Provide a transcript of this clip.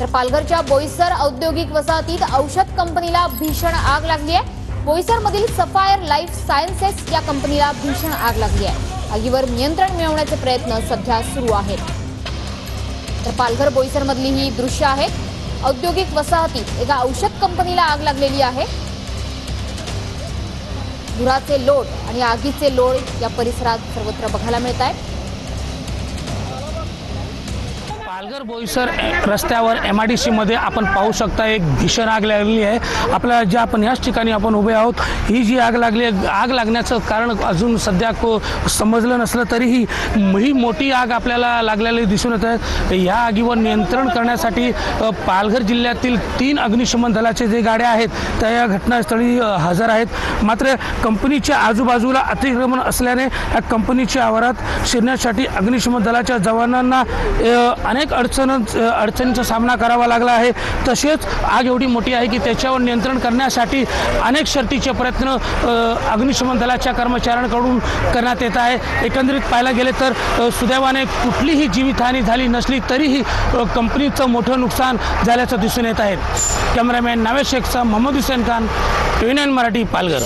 तर पालघरच्या बोईसर औद्योगिक वसाहतीत औषध कंपनीला भीषण आग लागली आहे। बोईसरमधील सफायर लाईफ सायन्सेस या कंपनीला भीषण आग लागली आहे। आगीवर नियंत्रण मिळवण्याचे प्रयत्न सध्या सुरू आहेत। तर पालघर बोईसरमधली ही दृश्य आहेत। औद्योगिक वसाहतीत एका औषध कंपनीला आग लागलेली आहे। धुराचे लोट आणि आगीचे लोट या परिसरात सर्वत्र बघायला मिळत आहे। पालघर बोईसर रस्त्यावर MIDC मध्ये आपण पाहू शकता एक भीषण आग लागलेली आहे। आपल्याला जे आपण याच ठिकाणी आपण उभे आहोत, ही जी आग लागली आहे, आग लागण्याचं कारण अजून सध्या समजलं नसलं तरीही ही मोठी आग आपल्याला लागलेली दिसून येत आहे। या आगीवर नियंत्रण करण्यासाठी पालघर जिल्ह्यातील 3 अग्निशमन दलाचे जे गाड्या आहेत त्या या घटनास्थळी हजर आहेत। मात्र कंपनीच्या आजूबाजूला अतिक्रमण असल्याने या कंपनीच्या आवारात शिरण्यासाठी अग्निशमन दलाच्या जवानांना अनेक अडचणींचा सामना करावा लागला आहे। तसेच आग एवढी मोठी आहे की त्याच्यावर नियंत्रण करण्यासाठी अनेक शर्तीचे प्रयत्न अग्निशमन दलाच्या कर्मचाऱ्यांकडून करण्यात येत आहे। एकंदरीत पाहायला गेले तर सुदैवाने कुठलीही जीवितहानी झाली नसली तरीही कंपनीचं मोठं नुकसान झाल्याचं दिसून येत आहे। कॅमेरामॅन नावेद शेखसह मोहम्मद हुसेन खान, TVN मराठी, पालघर।